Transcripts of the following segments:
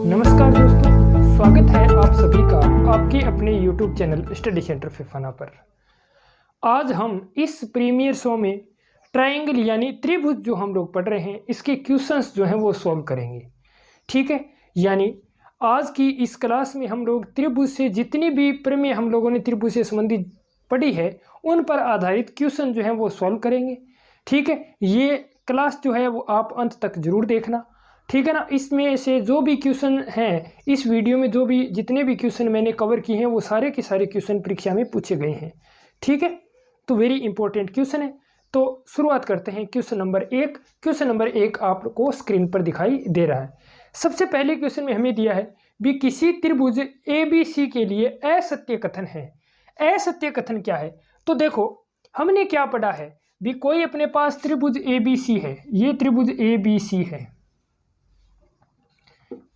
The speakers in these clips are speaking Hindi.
नमस्कार दोस्तों, स्वागत है आप सभी का आपके अपने YouTube channel study centre Phefana पर। आज हम इस प्रीमियर शो में ट्रायंगल यानी त्रिभुज जो हम लोग पढ़ रहे हैं इसके क्वेश्चंस जो हैं वो सॉल्व करेंगे। ठीक है, यानी आज की इस क्लास में हम लोग त्रिभुज से जितनी भी प्रमेय हम लोगों ने त्रिभुज से संबंधित पढ़ी है उन पर आधारित क्वेश्चन जो है वो सॉल्व करेंगे। ठीक है, ये क्लास जो है वो आप अंत तक जरूर देखना। ठीक है ना। इसमें से जो भी क्वेश्चन हैं इस वीडियो में, जो भी जितने भी क्वेश्चन मैंने कवर किए हैं वो सारे के सारे क्वेश्चन परीक्षा में पूछे गए हैं। ठीक है, तो वेरी इंपॉर्टेंट क्वेश्चन है। तो शुरुआत करते हैं क्वेश्चन नंबर 1। क्वेश्चन नंबर 1 आपको स्क्रीन पर दिखाई दे रहा है। सबसे पहले क्वेश्चन में हमें दिया है भी किसी त्रिभुज ABC के लिए असत्य कथन है। असत्य कथन क्या है? तो देखो हमने क्या पढ़ा है भी, कोई अपने पास त्रिभुज ABC है, ये त्रिभुज ABC है,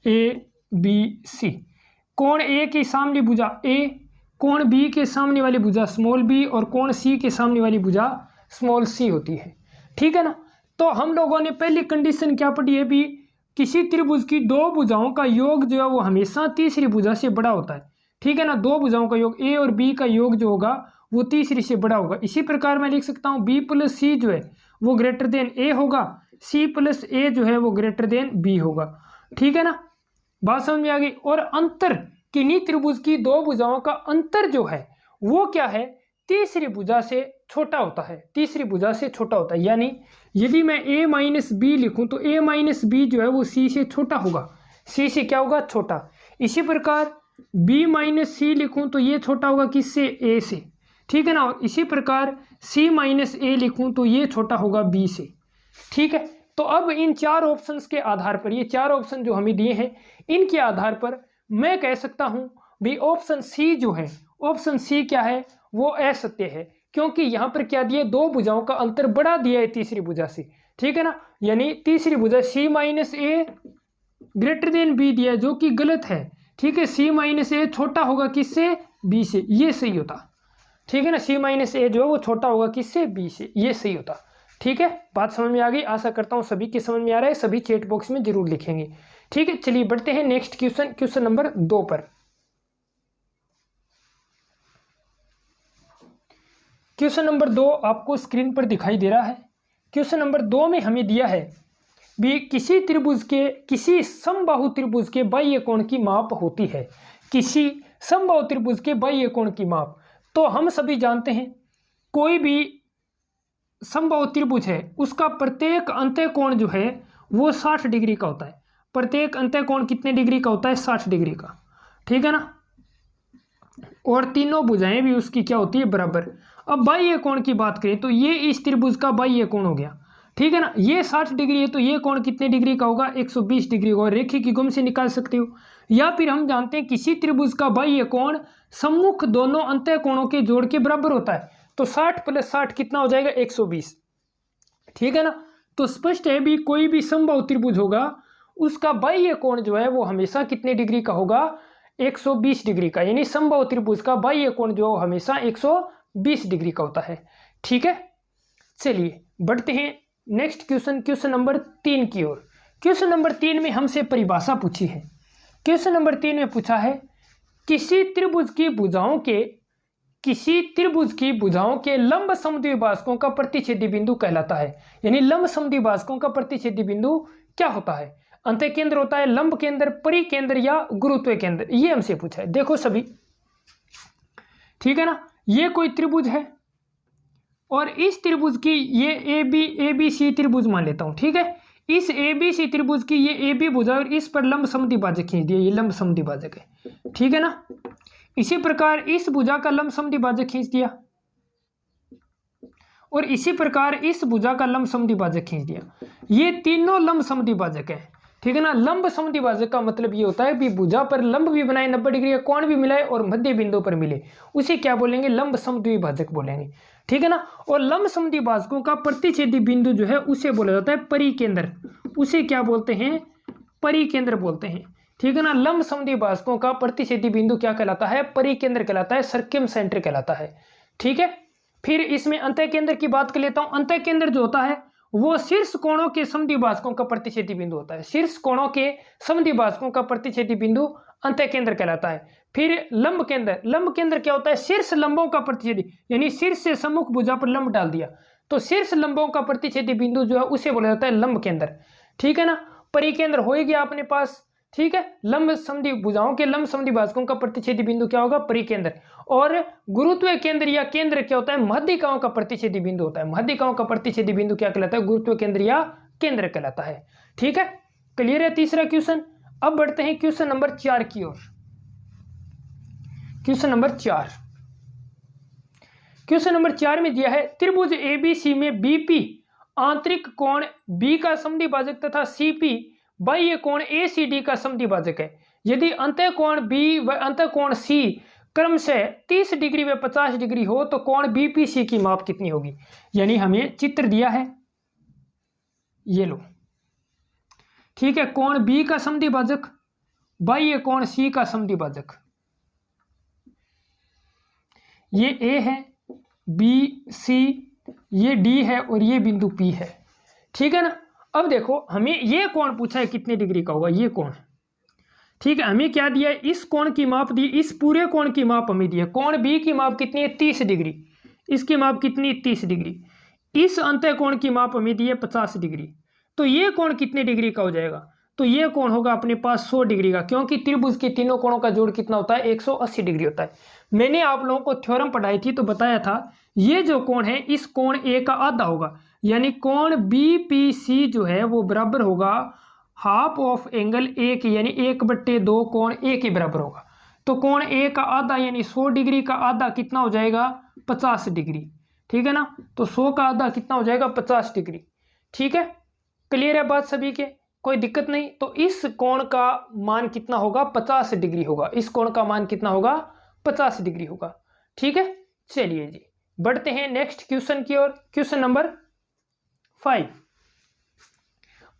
ABC। कोण A के सामने भुजा A, कोण B के सामने वाली भुजा स्मॉल b और कोण C के सामने वाली भुजा स्मॉल c होती है। ठीक है ना। तो हम लोगों ने पहली कंडीशन क्या पढ़ी है भी, किसी त्रिभुज की दो भुजाओं का योग जो है वो हमेशा तीसरी भुजा से बड़ा होता है। ठीक है ना। दो भुजाओं का योग A और B का योग जो होगा वो तीसरी से बड़ा होगा। इसी प्रकार मैं लिख सकता हूँ B + C जो है वो ग्रेटर देन A होगा, C + A जो है वो ग्रेटर देन B होगा। ठीक है ना, बात समझ में आ गई। और अंतर, किन्हीं त्रिभुज की दो भुजाओं का अंतर जो है वो क्या है, तीसरी भुजा से छोटा होता है, तीसरी भुजा से छोटा होता है। यानी यदि मैं A - B लिखूं तो A - B जो है वो C से छोटा होगा, C से क्या होगा, छोटा। इसी प्रकार B - C लिखूं तो ये छोटा होगा किससे, A से। ठीक है ना। और इसी प्रकार C - A लिखूं तो ये छोटा होगा B से। ठीक है, तो अब इन चार ऑप्शंस के आधार पर, ये चार ऑप्शन जो हमें दिए हैं इनके आधार पर मैं कह सकता हूं भी ऑप्शन सी जो है, ऑप्शन सी क्या है, वो असत्य है। क्योंकि यहां पर क्या दिया, दो भुजाओं का अंतर बढ़ा दिया है तीसरी भुजा से। ठीक है ना, यानी तीसरी भुजा C - A greater than B दिया है, जो कि गलत है। ठीक है, C - A छोटा होगा किससे, B से, ये सही होता। ठीक है ना, C - A जो है वो छोटा होगा किससे, B से, ये सही होता। ठीक है, बात समझ में आ गई। आशा करता हूँ सभी की समझ में आ रहा है, सभी चैट बॉक्स में जरूर लिखेंगे। ठीक है, चलिए बढ़ते हैं नेक्स्ट क्वेश्चन, क्वेश्चन नंबर 2 पर। क्वेश्चन नंबर 2 आपको स्क्रीन पर दिखाई दे रहा है। क्वेश्चन नंबर 2 में हमें दिया है भी किसी त्रिभुज के, किसी समबाहु त्रिभुज के बाह्य कोण की माप होती है। किसी समबाहु त्रिभुज के बाह्य कोण की माप, तो हम सभी जानते हैं कोई भी समबाहु त्रिभुज है उसका प्रत्येक अंतः कोण जो है वो 60 डिग्री का होता है। प्रत्येक अंतः कोण कितने डिग्री का होता है, 60 डिग्री का। ठीक है ना। और तीनों भुजाएं भी उसकी क्या होती है, बराबर। अब बाह्य कोण की बात करें तो ये इस त्रिभुज का बाह्य कोण हो गया। ठीक है ना, ये 60 डिग्री है तो ये कोण कितने डिग्री का होगा, 120 डिग्री होगा। रेखी गुण से निकाल सकते हो। या फिर हम जानते हैं किसी त्रिभुज का बाह्य कोण सम्मुख दोनों अंतः कोणों के जोड़ के बराबर होता है। तो 60 + 60 कितना हो जाएगा, 120। ठीक है ना। तो स्पष्ट है भी कोई भी समबाहु त्रिभुज होगा उसका बाह्य कोण जो है वो हमेशा कितने डिग्री का होगा, 120 डिग्री का। यानी समबाहु त्रिभुज का बाह्य कोण जो हमेशा 120 डिग्री का होता है। ठीक है, चलिए बढ़ते हैं नेक्स्ट क्वेश्चन, क्वेश्चन नंबर 3 की ओर। क्वेश्चन नंबर 3 में हमसे परिभाषा पूछी है। क्वेश्चन नंबर 3 में पूछा है किसी त्रिभुज की भुजाओं के, किसी त्रिभुज की भुजाओं के लंब समद्विभाजकों का प्रतिच्छेदी बिंदु कहलाता है। यानी लंब समद्विभाजकों का प्रतिच्छेदी बिंदु क्या होता है, अंतः केंद्र होता है, लंब केंद्र, परिकेंद्र या गुरुत्व केंद्र, ये हमसे पूछा है। देखो सभी, ठीक है ना, ये कोई त्रिभुज है और इस त्रिभुज की ये ABC त्रिभुज मान लेता हूं। ठीक है, इस ABC त्रिभुज की ये AB भुजा और इस पर लंब समद्विभाजक खींच दिया, ये लंब समद्विभाजक है। ठीक है ना। इसी प्रकार इस भुजा का लंब समद्विभाजक खींच दिया और इसी प्रकार इस भुजा का लंब समद्विभाजक खींच दिया। ये तीनों लंब समद्विभाजक है। ठीक है ना। लंब समद्विभाजक का मतलब ये होता है कि भुजा पर लंब भी बनाए, 90 डिग्री का कोण भी मिलाए और मध्य बिंदु पर मिले, उसे क्या बोलेंगे, लंब समद्विभाजक बोलेंगे। ठीक है ना। और लंब समद्विभाजकों का प्रतिच्छेदी बिंदु जो है उसे बोला जाता है परिकेंद्र, उसे क्या बोलते हैं, परिकेंद्र बोलते हैं। ठीक है ना। लंब समद्विभाजकों का प्रतिच्छेदी बिंदु क्या कहलाता है, परिकेंद्र कहलाता है, सर्किम सेंटर कहलाता है। ठीक है। फिर इसमें अंतः केंद्र की बात कर लेता हूं। अंतः केंद्र जो होता है वो शीर्ष कोणों के समद्विभाजकों का प्रतिच्छेदी बिंदु होता है। शीर्ष कोणों के समद्विभाजकों का प्रतिच्छेदी बिंदु अंतः केंद्र कहलाता है। फिर लंब केंद्र, लंब केंद्र क्या होता है? शीर्ष लंबों का प्रतिच्छेदी, यानी शीर्ष से सम्मुख भुजा पर लंब डाल दिया तो शीर्ष लंबों का प्रतिच्छेदी बिंदु जो है उसे बोला जाता है लंब केंद्र। ठीक है ना। परिकेंद्र हो ही गया अपने पास। ठीक है, लंब समद्वि भुजाओं के लंब समद्विभाजकों का प्रतिच्छेदी बिंदु क्या होगा? परिकेंद्र। और गुरुत्व केंद्र या केंद्र क्या होता है? मध्यिकाओं का प्रतिच्छेदी बिंदु होता है। मध्यिकाओं का प्रतिच्छेदी बिंदु क्या कहलाता है? गुरुत्व केंद्र या केंद्र कहलाता है। ठीक है, क्लियर है तीसरा क्वेश्चन। अब बढ़ते हैं क्वेश्चन नंबर 4 की ओर। क्वेश्चन नंबर 4, क्वेश्चन नंबर 4 में दिया है त्रिभुज एबीसी में बीपी आंतरिक कोण बी का समद्विभाजक तथा सीपी बाह्य कोण एसीडी का समद्विभाजक है। यदि अंतः कोण बी व अंतः कोण सी क्रमशः 30 डिग्री व 50 डिग्री हो तो कोण बीपीसी की माप कितनी होगी? यानी हमें चित्र दिया है, ये लो। ठीक है, कोण बी का समद्विभाजक, बाह्य कोण सी का समद्विभाजक, ये ए है, बी सी, ये डी है और ये बिंदु पी है। ठीक है ना। अब देखो हमें ये कोण पूछा है कितने डिग्री का होगा, ये कोण। ठीक है, हमें क्या दिया है? इस कोण की माप दी, इस पूरे कोण की माप हमें दी है। कोण बी की माप कितनी है? 30 डिग्री। इसकी माप कितनी? 30 डिग्री। इस अंतः कोण की माप हमें दी है 50 डिग्री। तो ये कोण कितने डिग्री का हो जाएगा? तो ये कोण होगा अपने पास 100 डिग्री का, क्योंकि त्रिभुज के तीनों कोणों का जोड़ कितना होता है? 180 डिग्री होता है। मैंने आप लोगों को थ्योरम पढ़ाई थी तो बताया था ये जो कोण है इस कोण ए का आधा होगा, यानी कोण बीपीसी जो है वो बराबर होगा हाफ ऑफ एंगल ए के, यानी 1/2 कोण ए के बराबर होगा। तो कोण ए का आधा यानी 100 डिग्री का आधा कितना हो जाएगा? 50 डिग्री। ठीक है ना। तो 100 का आधा कितना हो जाएगा? 50 डिग्री। ठीक है, क्लियर है बात सभी के? कोई दिक्कत नहीं। तो इस कोण का मान कितना होगा? 50 डिग्री होगा। इस कोण का मान कितना होगा? 50 डिग्री होगा। ठीक है, चलिए जी बढ़ते हैं नेक्स्ट क्वेश्चन की ओर। क्वेश्चन नंबर 5,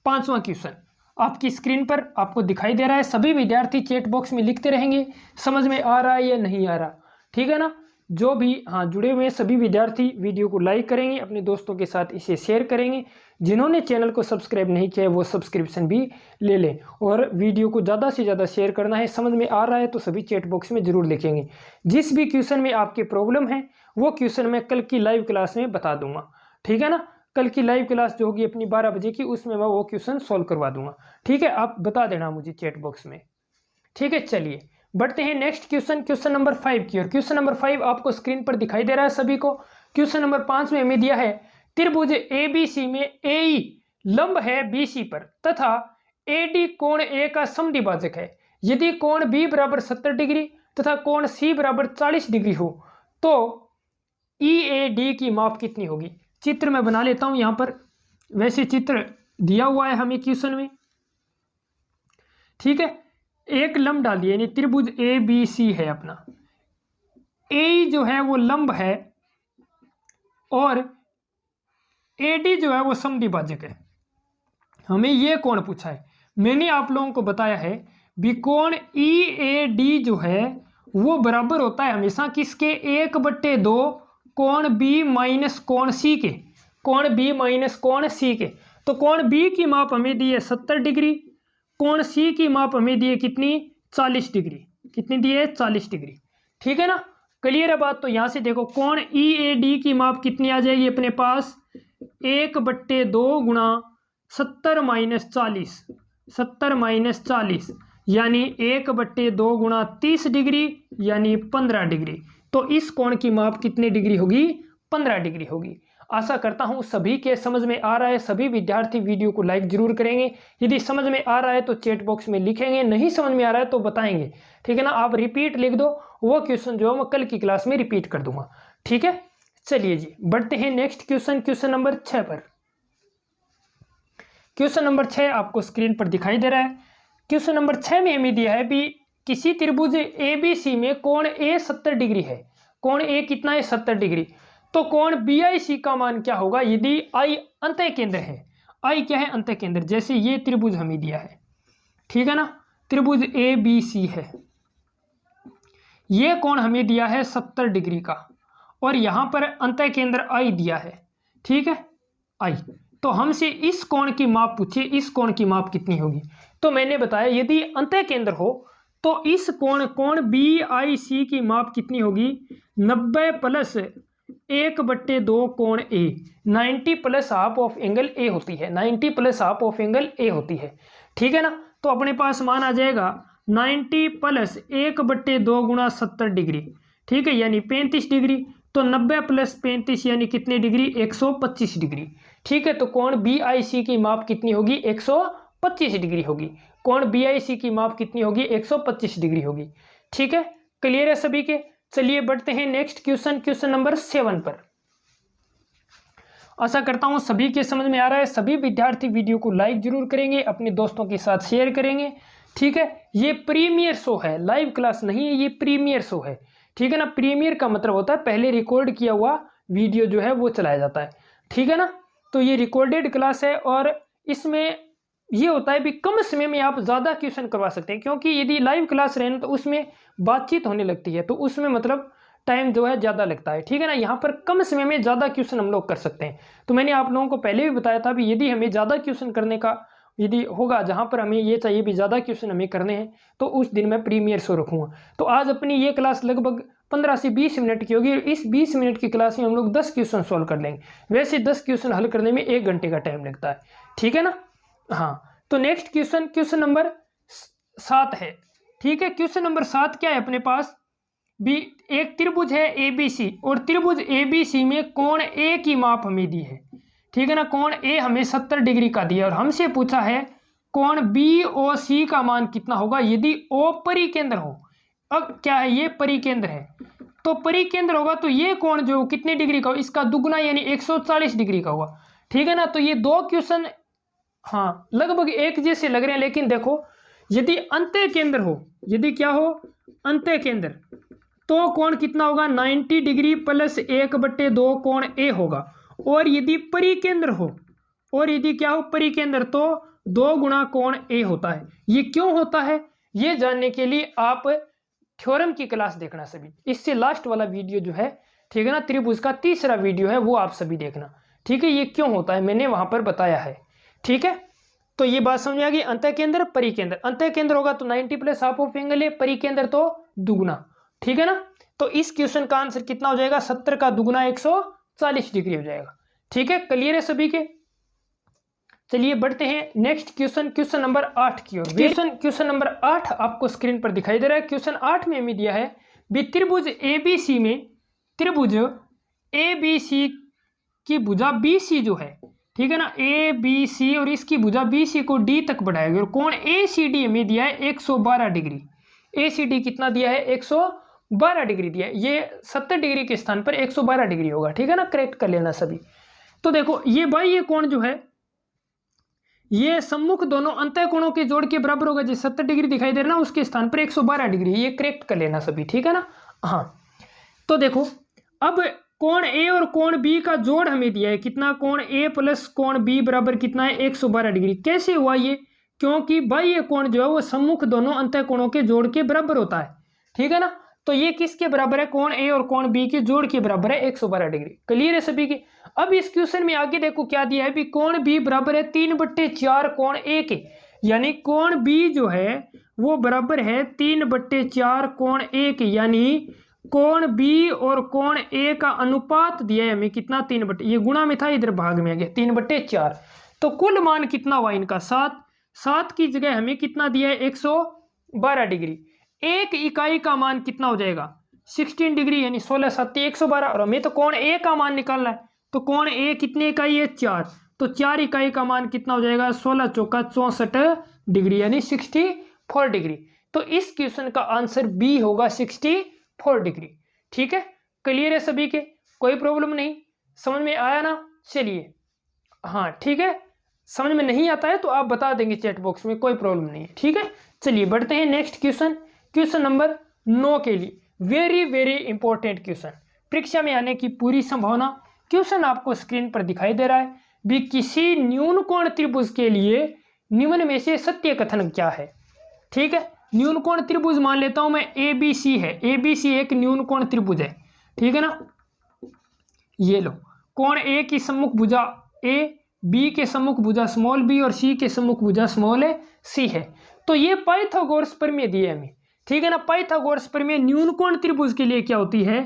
पांचवा क्वेश्चन आपकी स्क्रीन पर आपको दिखाई दे रहा है। सभी विद्यार्थी चैट बॉक्स में लिखते रहेंगे समझ में आ रहा है या नहीं आ रहा। ठीक है ना। जो भी जुड़े हुए सभी विद्यार्थी वीडियो को लाइक करेंगे, अपने दोस्तों के साथ इसे शेयर करेंगे। जिन्होंने चैनल को सब्सक्राइब नहीं किया है वो सब्सक्रिप्शन भी ले लें और वीडियो को ज़्यादा से ज़्यादा शेयर करना है। समझ में आ रहा है तो सभी चैट बॉक्स में ज़रूर लिखेंगे। जिस भी क्वेश्चन में आपकी प्रॉब्लम है वो क्वेश्चन मैं कल की लाइव क्लास में बता दूंगा। ठीक है ना। कल की लाइव क्लास जो होगी अपनी 12 बजे की, उसमें मैं वो क्वेश्चन सॉल्व करवा दूंगा। ठीक है, आप बता देना मुझे चैट बॉक्स में। ठीक है, चलिए बढ़ते हैं नेक्स्ट क्वेश्चन, क्वेश्चन नंबर 5 की ओर। क्वेश्चन नंबर 5 आपको स्क्रीन पर दिखाई दे रहा है सभी को। क्वेश्चन नंबर 5 में हमें दिया है त्रिभुज एबीसी में एई लंब है बीसी पर तथा एडी कोण ए का समद्विभाजक है। यदि कोण बी बराबर 70 डिग्री तथा कोण सी बराबर 40 डिग्री हो तो ईएडी की माप कितनी होगी? चित्र मैं बना लेता हूं यहां पर। वैसे चित्र दिया हुआ है हमें क्वेश्चन में। ठीक है, एक लंब डाल दिया, यानी त्रिभुज ए बी सी है अपना। ए जो है वो लंब है और एडी जो है वो समद्विभाजक है। हमें ये कोण पूछा है। मैंने आप लोगों को बताया है भी कोण ईएडी जो है वो बराबर होता है हमेशा किसके? 1/2 कोण बी माइनस कोण सी के। कोण बी माइनस कोण सी के। तो कोण बी की माप हमें दी है 70 डिग्री, कोण सी की माप हमें दी है कितनी? 40 डिग्री। कितनी दी है? 40 डिग्री। ठीक है ना, क्लियर है बात? तो यहां से देखो कोण ईएडी की माप कितनी आ जाएगी अपने पास? 1/2 गुणा 70 माइनस 40, 70 माइनस 40 यानी 1/2 गुणा 30 डिग्री यानी 15 डिग्री। तो इस कोण की माप कितनी डिग्री होगी? 15 डिग्री होगी। आशा करता हूं सभी के समझ में आ रहा है। सभी विद्यार्थी वीडियो को लाइक जरूर करेंगे। यदि समझ में आ रहा है तो चैट बॉक्स में लिखेंगे, नहीं समझ में आ रहा है तो बताएंगे। ठीक है ना। आप रिपीट लिख दो, वो क्वेश्चन जो है मैं कल की क्लास में रिपीट कर दूंगा। ठीक है, चलिए जी बढ़ते हैं नेक्स्ट क्वेश्चन, क्वेश्चन नंबर 6 पर। क्वेश्चन नंबर 6 आपको स्क्रीन पर दिखाई दे रहा है। क्वेश्चन नंबर 6 में हमें दिया है भी किसी त्रिभुज एबीसी में कोण ए 70 डिग्री है। कोण ए कितना है? 70 डिग्री। तो कोण बीआईसी का मान क्या होगा यदि आई अंतः केंद्र है? आई क्या है? अंतः केंद्र। जैसे ये त्रिभुज हमें दिया है, ठीक है ना, त्रिभुज ए बी सी है। ये कोण हमें दिया है 70 डिग्री का और यहां पर अंतः केंद्र आई दिया है। ठीक है, आई। तो हमसे इस कोण की माप पूछे, इस कोण की माप कितनी होगी। तो मैंने बताया यदि अंतः केंद्र हो तो इस कोण BIC की माप कितनी होगी, 90 प्लस 1/2 कोण A, 90 plus half of angle A होती है, 90 plus half of angle A होती है। ठीक है ना। तो अपने पास मान आ जाएगा 90 प्लस 1/2 गुणा 70 डिग्री, ठीक है, यानी 35 डिग्री। तो 90 प्लस 35 यानी कितनी डिग्री, 125 डिग्री। ठीक है, तो कोण BIC की माप कितनी होगी, 125 डिग्री होगी। कोण BIC की माप कितनी होगी, 125 डिग्री होगी। ठीक है, क्लियर है सभी के। चलिए बढ़ते हैं नेक्स्ट क्वेश्चन, क्वेश्चन नंबर 7 पर। आशा करता हूं सभी के समझ में आ रहा है। सभी विद्यार्थी वीडियो को लाइक जरूर करेंगे, अपने दोस्तों के साथ शेयर करेंगे। ठीक है, ये प्रीमियर शो है, लाइव क्लास नहीं है, ये प्रीमियर शो है। ठीक है ना। प्रीमियर का मतलब होता है पहले रिकॉर्ड किया हुआ वीडियो जो है वो चलाया जाता है। ठीक है ना। तो ये रिकॉर्डेड क्लास है और इसमें ये होता है भी कम समय में आप ज़्यादा क्वेश्चन करवा सकते हैं, क्योंकि यदि लाइव क्लास रहे ना तो उसमें बातचीत होने लगती है, तो उसमें मतलब टाइम जो है ज़्यादा लगता है। ठीक है ना। यहाँ पर कम समय में ज़्यादा क्वेश्चन हम लोग कर सकते हैं। तो मैंने आप लोगों को पहले भी बताया था भी यदि हमें ज़्यादा क्वेश्चन करने का यदि होगा, जहाँ पर हमें ये चाहिए भी ज़्यादा क्वेश्चन हमें करने हैं, तो उस दिन मैं प्रीमियर शो रखूँगा। तो आज अपनी ये क्लास लगभग 15 से 20 मिनट की होगी। इस 20 मिनट की क्लास में हम लोग 10 क्वेश्चन सॉल्व कर लेंगे। वैसे 10 क्वेश्चन हल करने में 1 घंटे का टाइम लगता है। ठीक है ना। हाँ, तो नेक्स्ट क्वेश्चन, क्वेश्चन नंबर 7 है। ठीक है, क्वेश्चन नंबर 7 क्या है अपने पास भी, एक त्रिभुज है ABC और त्रिभुज ABC में कोण A की माप हमें दी है। ठीक है ना। कोण A हमें 70 डिग्री का दिया और हमसे पूछा है कोण BOC का मान कितना होगा यदि O परिकेंद्र हो। अब क्या है, ये परिकेंद्र है, तो परिकेंद्र होगा तो ये कोण जो कितने डिग्री का हो, इसका दुगुना यानी 140 डिग्री का होगा। ठीक है ना। तो ये दो क्वेश्चन हाँ लगभग एक जैसे लग रहे हैं, लेकिन देखो यदि अंतः केंद्र हो, यदि क्या हो, अंतः केंद्र, तो कोण कितना होगा, 90 डिग्री प्लस 1/2 कोण A होगा। और यदि परिकेंद्र हो, और यदि क्या हो परिकेंद्र, तो 2 गुणा कोण A होता है। ये क्यों होता है ये जानने के लिए आप थ्योरम की क्लास देखना सभी, इससे लास्ट वाला वीडियो जो है, ठीक है ना, त्रिभुज का तीसरा वीडियो है, वो आप सभी देखना। ठीक है, ये क्यों होता है मैंने वहां पर बताया है। ठीक है, तो ये बात समझ आ गई। अंतः केंद्र परिकेंद्र, अंतः केंद्र होगा तो 90 प्लस हाफ ऑफ एंगल है, परिकेंद्र तो दुगुना। ठीक है ना। तो इस क्वेश्चन का आंसर कितना हो जाएगा, 70 का दुगुना 140 डिग्री हो जाएगा। ठीक है, क्लियर है सभी के। चलिए बढ़ते हैं नेक्स्ट क्वेश्चन, क्वेश्चन नंबर 8 की ओर। क्वेश्चन नंबर 8 आपको स्क्रीन पर दिखाई दे रहा है। क्वेश्चन 8 में हमें दिया है भी त्रिभुज ABC में, त्रिभुज ABC की भुजा BC जो है, ठीक है ना, ABC और इसकी भुजा BC को D तक बढ़ाएगी और कोण ACD हमें दिया है 112 डिग्री। ACD कितना दिया है, 112 डिग्री दिया है। ये 70 डिग्री के स्थान पर 112 डिग्री होगा। ठीक है ना, करेक्ट कर लेना सभी। तो देखो ये भाई ये कोण जो है, ये सम्मुख दोनों अंतः कोणों के जोड़ के बराबर होगा। जो 70 डिग्री दिखाई दे रहा है ना, उसके स्थान पर 112 डिग्री, ये करेक्ट कर लेना सभी। ठीक है ना। हाँ, तो देखो अब कोण A और कोण B का जोड़ हमें दिया है कितना, कोण A प्लस कोण B बराबर कितना है, 112 डिग्री। कैसे हुआ ये, क्योंकि भाई ये कोण जो है वो सम्मुख दोनों अंतः कोणों के जोड़ के बराबर होता है। ठीक है ना। तो ये किसके बराबर है, कोण A और कोण B के जोड़ के बराबर है 112 डिग्री। क्लियर है सभी की। अब इस क्वेश्चन में आगे देखो क्या दिया है भी, कोण B बराबर है 3/4 कोण A के, यानी कोण B जो है वो बराबर है 3/4 कोण A के, यानी कोण B और कोण A का अनुपात दिया है हमें कितना, 3/, ये गुणा में था इधर भाग में आ गया 3/4। तो कुल मान कितना हुआ इनका, 7। 7 की जगह हमें कितना दिया है, 112 डिग्री। एक इकाई का मान कितना हो जाएगा, 16 डिग्री, यानी 16 7 112। और हमें तो कोण A का मान निकालना है, तो कोण A कितने इकाई है, 4। तो 4 इकाई का मान कितना हो जाएगा, 16 चौका 64 डिग्री, यानी 64 डिग्री। तो इस क्वेश्चन का आंसर B होगा 64 डिग्री। ठीक है, क्लियर है सभी के, कोई प्रॉब्लम नहीं, समझ में आया ना। चलिए हाँ ठीक है, समझ में नहीं आता है तो आप बता देंगे चैट बॉक्स में, कोई प्रॉब्लम नहीं है। ठीक है, चलिए बढ़ते हैं नेक्स्ट क्वेश्चन, क्वेश्चन नंबर 9 के लिए। वेरी वेरी इंपॉर्टेंट क्वेश्चन, परीक्षा में आने की पूरी संभावना। क्वेश्चन आपको स्क्रीन पर दिखाई दे रहा है भी, किसी न्यून कोण त्रिभुज के लिए निम्न में से सत्य कथन क्या है। ठीक है, न्यून कोण त्रिभुज मान लेता हूं मैं, ABC है, ABC एक न्यून कोण त्रिभुज है। ठीक है ना, ये लो, कोण A की सम्मुख भुजा A, बी के सम्मुख भुजा स्मॉल बी और सी के सम्मुख भुजा स्मॉल सी है। तो ये पाइथागोरस प्रमेय दिए हमें, ठीक है ना। पाइथागोरस प्रमेय न्यून कोण त्रिभुज के लिए क्या होती है,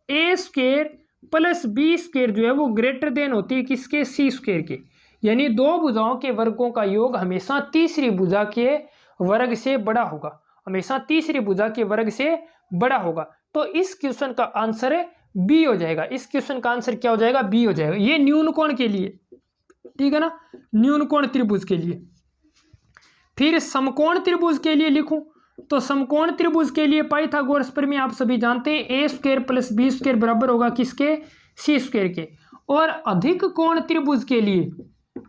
ए स्क्वायर प्लस बी स्क्वायर जो है वो ग्रेटर देन होती है किसके, सी स्क्वायर के। यानी दो भुजाओं के वर्गों का योग हमेशा तीसरी भुजा के वर्ग से बड़ा होगा, हमेशा तीसरी भुजा के वर्ग से बड़ा होगा। तो इस क्वेश्चन का आंसर बी हो जाएगा, इस क्वेश्चन का आंसर क्या हो जाएगा, बी हो जाएगा। ये न्यून कोण के लिए, ठीक है ना, न्यून कोण त्रिभुज के लिए। फिर समकोण त्रिभुज के लिए लिखूं तो समकोण त्रिभुज के लिए पाइथागोरस प्रमेय आप सभी जानते हैं, ए स्क्वायर प्लस बी स्क्वायर बराबर होगा किसके, सी स्क्वायर के। और अधिक कोण त्रिभुज के लिए,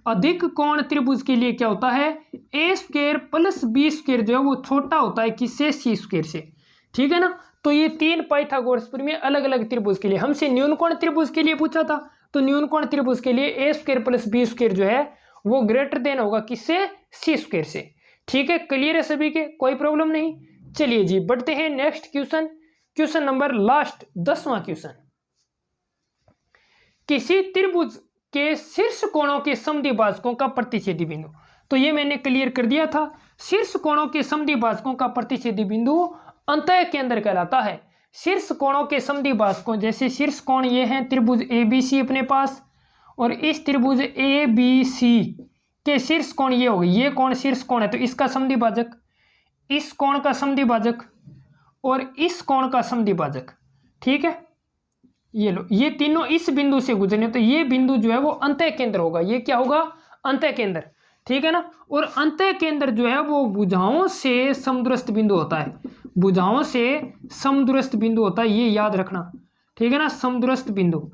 अधिक कोण त्रिभुज के लिए क्या होता है, ए स्क्वायर प्लस बी स्क्वायर जो है वो छोटा होता है किससे, सी स्क्वायर से, ठीक है ना। तो ये तीन पाइथागोरस प्रमेय अलग अलग त्रिभुज के लिए। हमसे न्यून कोण त्रिभुज के लिए पूछा था, तो न्यून कोण त्रिभुज के लिए ए स्क्वायर प्लस बी स्क्वायर जो है वो ग्रेटर देन होगा किससे, सी स्क्वायर से, ठीक है। क्लियर है सभी के, कोई प्रॉब्लम नहीं। चलिए जी बढ़ते हैं next question, question number last 10वां क्वेश्चन। किसी त्रिभुज के शीर्ष कोणों के समद्विभाजकों का प्रतिच्छेदी बिंदु, तो ये मैंने क्लियर कर दिया था। शीर्ष कोणों के समद्विभाजकों का प्रतिच्छेदी बिंदु अंतः केंद्र कहलाता है। शीर्ष कोणों के समद्विभाजकों, जैसे शीर्ष कोण ये हैं त्रिभुज ABC अपने पास, और इस त्रिभुज ABC के शीर्ष कोण ये हो गए, ये कोण शीर्ष कोण है, तो इसका समद्विभाजक, इस कोण का समद्विभाजक और इस कोण का समद्विभाजक, ठीक है। ये लो, ये तीनों इस बिंदु से गुजरने, तो ये बिंदु जो है वो अंतः केंद्र होगा। ये क्या होगा, अंतः केंद्र, ठीक है ना। और अंतः केंद्र जो है वो भुजाओं से समदूरस्थ बिंदु होता है, भुजाओं से समदूरस्थ बिंदु होता है, ये याद रखना, ठीक है ना, समदूरस्थ बिंदु,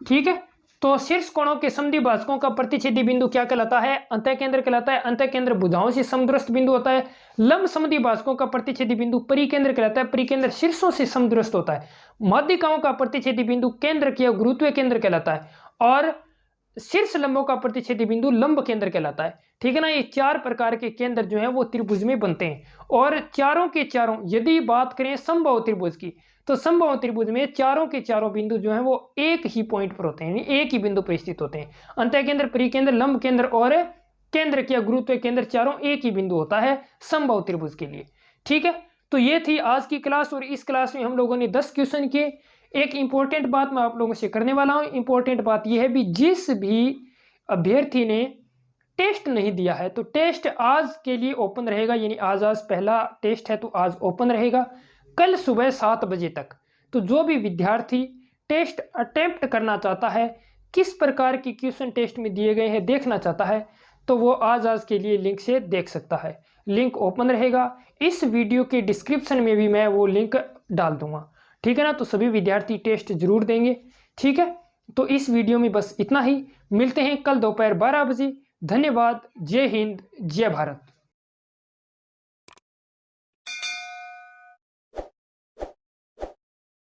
ठीक है। तो शीर्ष कोणों के समद्विभाजकों का प्रतिच्छेदी बिंदु क्या कहलाता है, अंतः केंद्र कहलाता है। अंतः केंद्र भुजाओं से समदूरस्थ बिंदु होता है। लंब समद्विभाजकों का प्रतिच्छेदी बिंदु परिकेंद्र कहलाता है। परिकेंद्र शीर्षों से समदूरस्थ होता है। माध्यिकाओं का प्रतिच्छेदी बिंदु केंद्र या गुरुत्वीय केंद्र कहलाता है। और शीर्ष लंबों का प्रतिच्छेदी बिंदु लंब केंद्र कहलाता है, ठीक है ना। ये चार प्रकार के केंद्र जो है वो त्रिभुज में बनते हैं। और चारों के चारों, यदि बात करें समबाहु त्रिभुज की, तो समबाहु त्रिभुज में चारों के चारों बिंदु जो है वो एक ही पॉइंट पर होते हैं, एक ही बिंदु पर स्थित होते हैं। अंतः केंद्र, परिकेंद्र, लंब केंद्र और केंद्र या गुरुत्वीय केंद्र, चारों एक ही बिंदु होता है समबाहु त्रिभुज के लिए, ठीक है। तो ये थी आज की क्लास, और इस क्लास में हम लोगों ने 10 क्वेश्चन किए। एक इंपॉर्टेंट बात मैं आप लोगों से करने वाला हूं। इंपॉर्टेंट बात यह है भी, जिस भी अभ्यर्थी ने टेस्ट नहीं दिया है तो टेस्ट आज के लिए ओपन रहेगा, यानी आज पहला टेस्ट है तो आज ओपन रहेगा, कल सुबह 7 बजे तक। तो जो भी विद्यार्थी टेस्ट अटेम्प्ट करना चाहता है, किस प्रकार की क्वेश्चन टेस्ट में दिए गए हैं देखना चाहता है, तो वो आज के लिए लिंक से देख सकता है। लिंक ओपन रहेगा, इस वीडियो के डिस्क्रिप्शन में भी मैं वो लिंक डाल दूंगा, ठीक है ना। तो सभी विद्यार्थी टेस्ट जरूर देंगे, ठीक है। तो इस वीडियो में बस इतना ही, मिलते हैं कल दोपहर 12 बजे। धन्यवाद, जय हिंद, जय भारत।